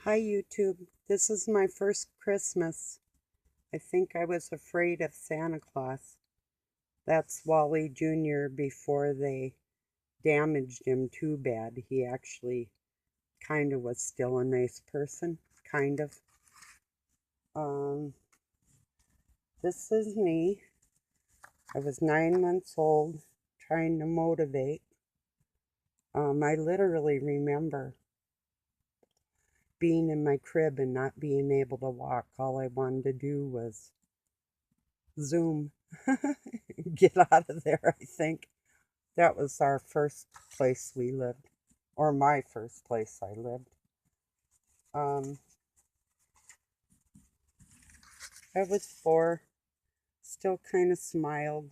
Hi YouTube. This is my first Christmas. I think I was afraid of Santa Claus. That's Wally Jr. before they damaged him too bad. He actually kind of was still a nice person. Kind of. Um, this is me. I was 9 months old, trying to motivate. I literally remember being in my crib and not being able to walk. All I wanted to do was Zoom. Get out of there, I think. That was our first place we lived, or my first place I lived. Um, I was 4, still kind of smiled,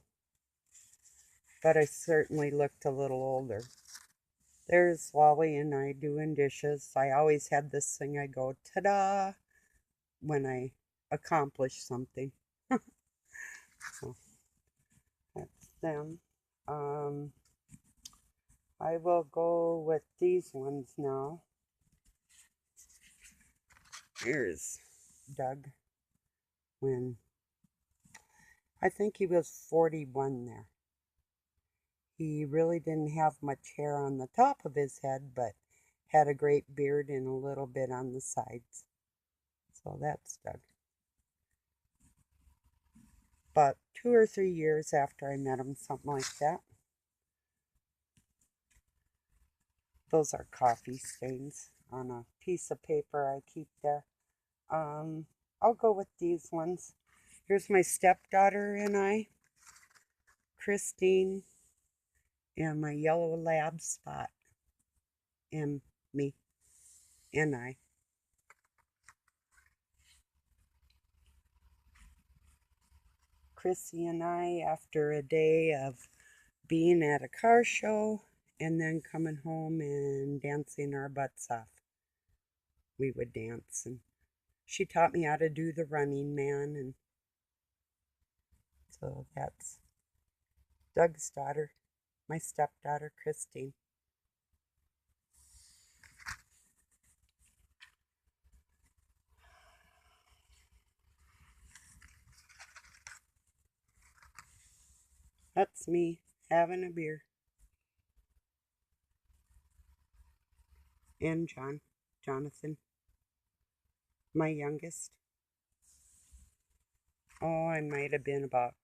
but I certainly looked a little older. There's Wally and I doing dishes. I always had this thing I go, ta-da, when I accomplish something. So that's them. Um, I will go with these ones now. Here's Doug when I think he was 41 there. He really didn't have much hair on the top of his head, but had a great beard and a little bit on the sides. So that's Doug. But 2 or 3 years after I met him, something like that. Those are coffee stains on a piece of paper I keep there. Um, I'll go with these ones. Here's my stepdaughter and I, Christine, and my yellow lab Spot, and me, and I. Chrissy and I, after a day of being at a car show and then coming home and dancing our butts off, we would dance. And she taught me how to do the Running Man. And so that's Doug's daughter, my stepdaughter, Christine. That's me having a beer. And Jonathan, my youngest. Oh, I might have been about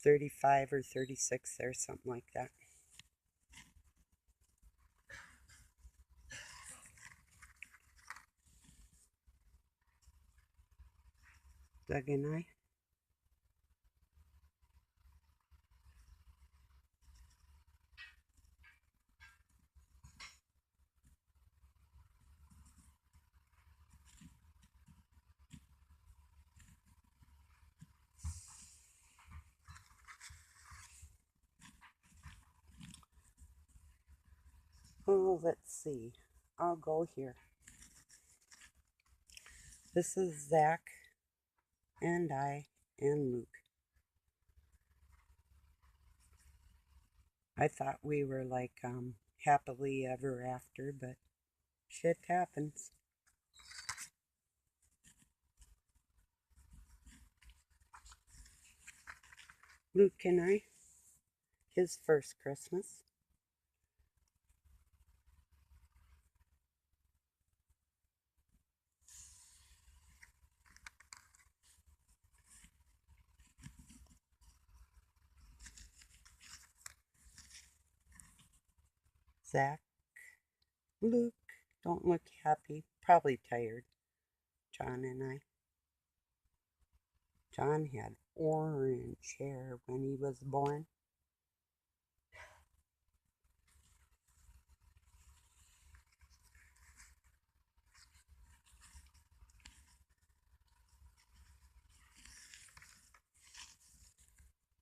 35 or 36 there, something like that. Doug and I. Oh, let's see. I'll go here. This is Zach and I and Luke. I thought we were like happily ever after, but shit happens. Luke and I, his first Christmas. Zach, Luke, don't look happy, probably tired. John and I. John had orange hair when he was born.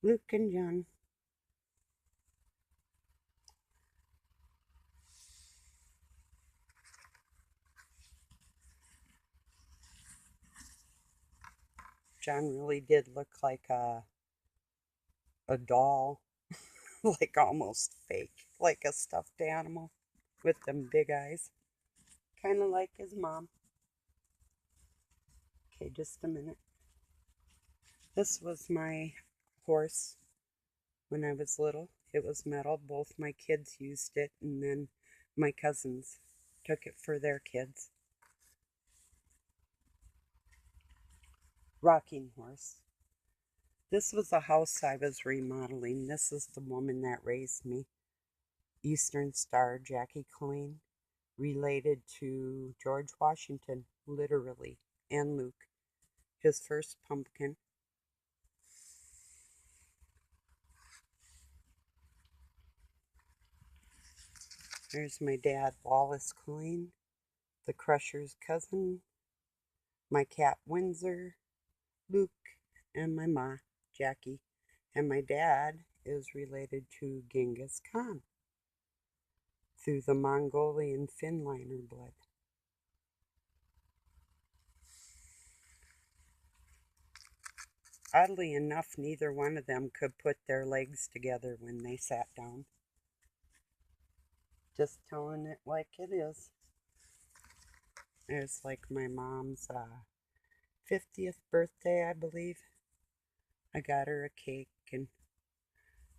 Luke and John. John really did look like a doll, like almost fake, like a stuffed animal with them big eyes. kind of like his mom. Okay, just a minute. This was my horse when I was little. It was metal. Both my kids used it, and then my cousins took it for their kids. Rocking horse. This was a house I was remodeling. This is the woman that raised me. Eastern Star, Jackie Coyne, related to George Washington, literally, and Luke, his first pumpkin. There's my dad, Wallace Coyne, the Crusher's cousin, my cat, Windsor, Luke, and my ma, Jackie. And my dad is related to Genghis Khan through the Mongolian Finliner blood. Oddly enough, neither one of them could put their legs together when they sat down. Just telling it like it is. There's like my mom's 50th birthday, I believe. I got her a cake, and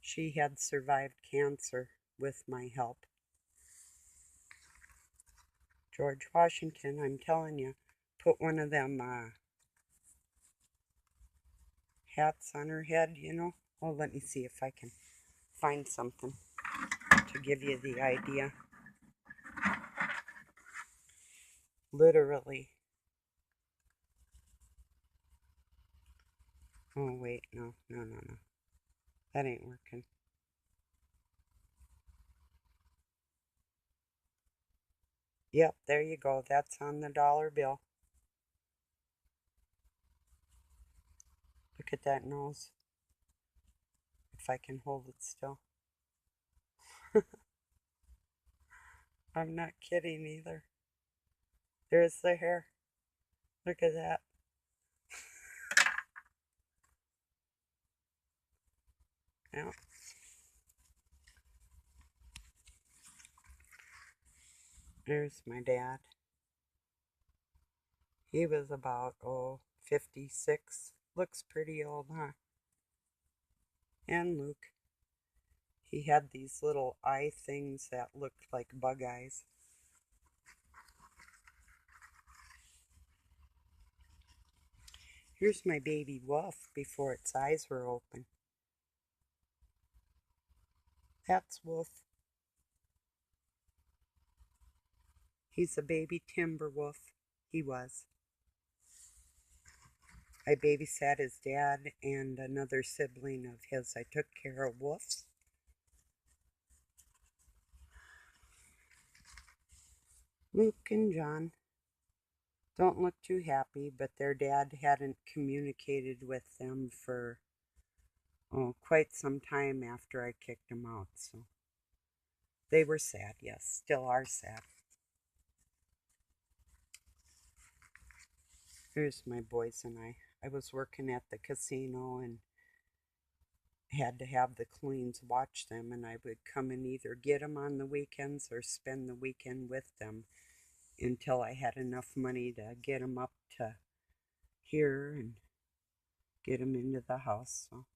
she had survived cancer with my help. George Washington, I'm telling you, put one of them hats on her head, you know. Oh, let me see if I can find something to give you the idea. Literally. Oh, wait, no. That ain't working. Yep, there you go. That's on the dollar bill. Look at that nose. If I can hold it still. I'm not kidding either. There's the hair. Look at that. Yeah. There's my dad. He was about, 56. Looks pretty old, huh? And Luke. He had these little eye things that looked like bug eyes. Here's my baby wolf before its eyes were open. That's Wolf. He's a baby timber wolf. He was. I babysat his dad and another sibling of his. I took care of wolves. Luke and John don't look too happy, but their dad hadn't communicated with them for quite some time after I kicked them out. So they were sad, yes, still are sad. Here's my boys and I. I was working at the casino and had to have the Queens watch them, and I would come and either get them on the weekends or spend the weekend with them until I had enough money to get them up to here and get them into the house. So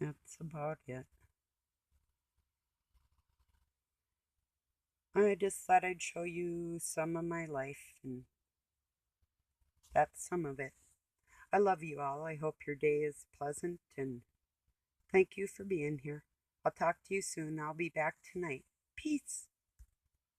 that's about it. I just thought I'd show you some of my life, and that's some of it. I love you all. I hope your day is pleasant, and thank you for being here. I'll talk to you soon. I'll be back tonight. Peace.